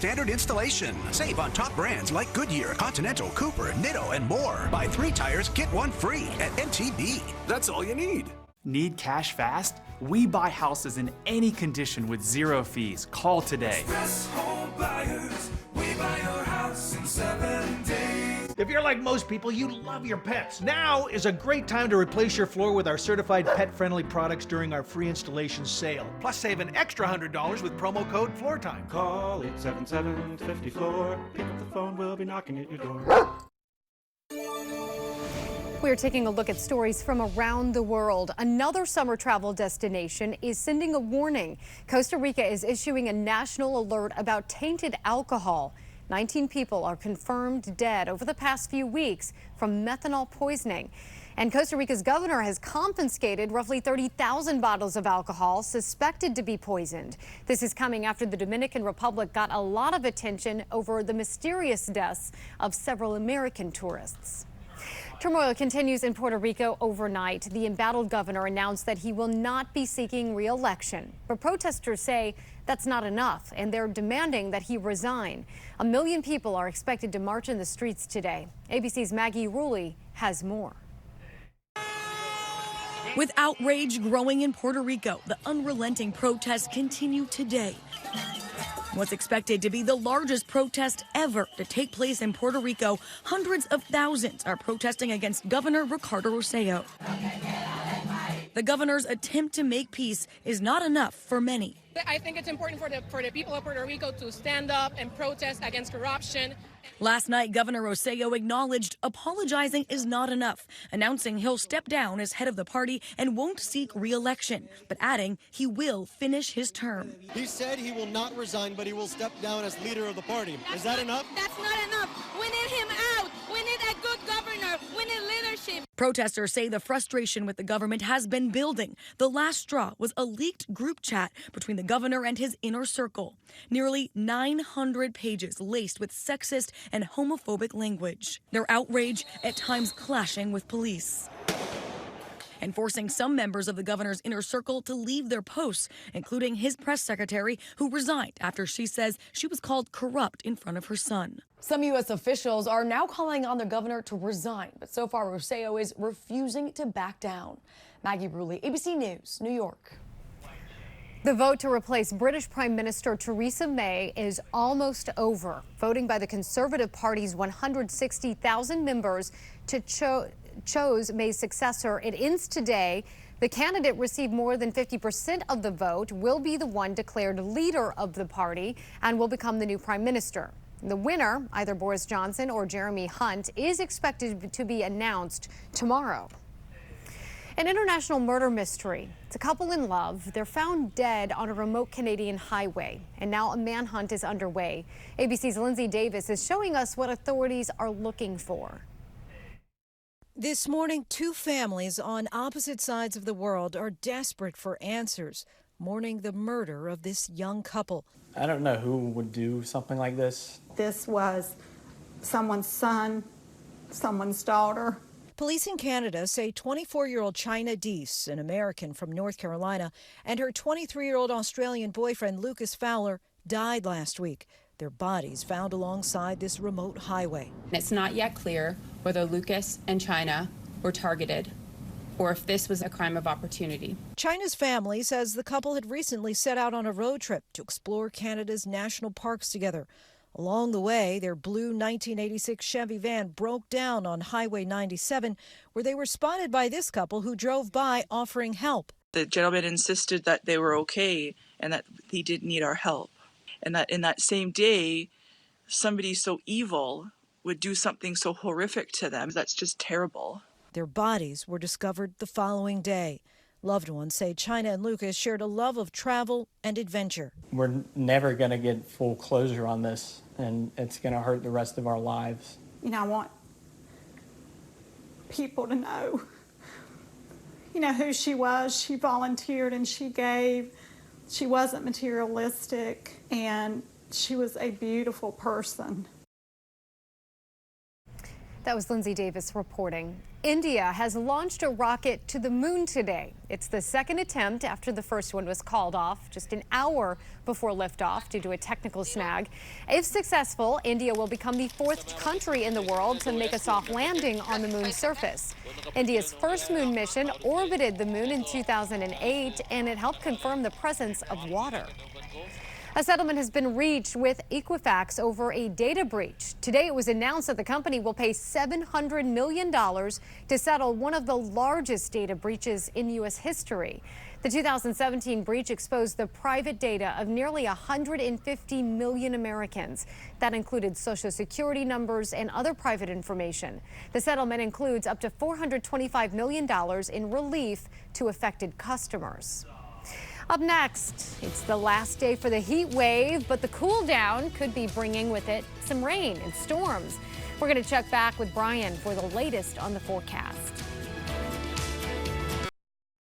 standard installation. Save on top brands like Goodyear, Continental, Cooper, Nitto, and more. Buy 3 tires, get 1 free at MTB. That's all you need. Need cash fast? We buy houses in any condition with 0 fees. Call today. Express Home Buyers, we buy your house in 7 days. If you're like most people, you love your pets. Now is a great time to replace your floor with our certified pet-friendly products during our free installation sale. Plus, save an extra $100 with promo code FloorTime. Call 877-50-FLOOR. Pick up the phone, we'll be knocking at your door. We're taking a look at stories from around the world. Another summer travel destination is sending a warning. Costa Rica is issuing a national alert about tainted alcohol. 19 people are confirmed dead over the past few weeks from methanol poisoning. And Costa Rica's governor has confiscated roughly 30,000 bottles of alcohol suspected to be poisoned. This is coming after the Dominican Republic got a lot of attention over the mysterious deaths of several American tourists. Turmoil continues in Puerto Rico overnight. The embattled governor announced that he will not be seeking re-election. But protesters say that's not enough, and they're demanding that he resign. 1 million people are expected to march in the streets today. ABC's Maggie Rulli has more. With outrage growing in Puerto Rico, the unrelenting protests continue today. What's expected to be the largest protest ever to take place in Puerto Rico, hundreds of thousands are protesting against Governor Ricardo Rosselló. The governor's attempt to make peace is not enough for many. I think it's important for the people of Puerto Rico to stand up and protest against corruption. Last night, Governor Rosselló acknowledged apologizing is not enough, announcing he'll step down as head of the party and won't seek re-election, but adding he will finish his term. He said he will not resign, but he will step down as leader of the party. Is that enough? That's not enough. We need him out. We need a good governor. We need leadership. Protesters say the frustration with the government has been building. The last straw was a leaked group chat between the governor and his inner circle. Nearly 900 pages laced with sexist and homophobic language. Their outrage at times clashing with police, and forcing some members of the governor's inner circle to leave their posts, including his press secretary, who resigned after she says she was called corrupt in front of her son. Some U.S. officials are now calling on the governor to resign, but so far Rosselló is refusing to back down. Maggie Rulli, ABC News, New York. The vote to replace British Prime Minister Theresa May is almost over. Voting by the Conservative Party's 160,000 members to chose May's successor. It ends today. The candidate received more than 50% of the vote, will be the one declared leader of the party, and will become the new prime minister. The winner, either Boris Johnson or Jeremy Hunt, is expected to be announced tomorrow. An international murder mystery. It's a couple in love. They're found dead on a remote Canadian highway, and now a manhunt is underway. ABC's Lindsay Davis is showing us what authorities are looking for. This morning, 2 families on opposite sides of the world are desperate for answers, mourning the murder of this young couple. I don't know who would do something like this. This was someone's son, someone's daughter. Police in Canada say 24-year-old China Deese, an American from North Carolina, and her 23-year-old Australian boyfriend Lucas Fowler died last week. Their bodies found alongside this remote highway. It's not yet clear whether Lucas and China were targeted or if this was a crime of opportunity. China's family says the couple had recently set out on a road trip to explore Canada's national parks together. Along the way, their blue 1986 Chevy van broke down on Highway 97, where they were spotted by this couple who drove by offering help. The gentleman insisted that they were okay and that he didn't need our help. And that in that same day, somebody so evil would do something so horrific to them. That's just terrible. Their bodies were discovered the following day. Loved ones say China and Lucas shared a love of travel and adventure. We're never going to get full closure on this, and it's going to hurt the rest of our lives. You know, I want people to know, who she was. She volunteered and she gave. She wasn't materialistic, and she was a beautiful person. That was Lindsay Davis reporting. India has launched a rocket to the moon today. It's the second attempt after the first one was called off just an hour before liftoff due to a technical snag. If successful, India will become the fourth country in the world to make a soft landing on the moon's surface. India's first moon mission orbited the moon in 2008, and it helped confirm the presence of water. A settlement has been reached with Equifax over a data breach. Today it was announced that the company will pay $700 million to settle one of the largest data breaches in U.S. history. The 2017 breach exposed the private data of nearly 150 million Americans. That included Social Security numbers and other private information. The settlement includes up to $425 million in relief to affected customers. Up next, it's the last day for the heat wave, but the cool down could be bringing with it some rain and storms. We're going to check back with Brian for the latest on the forecast.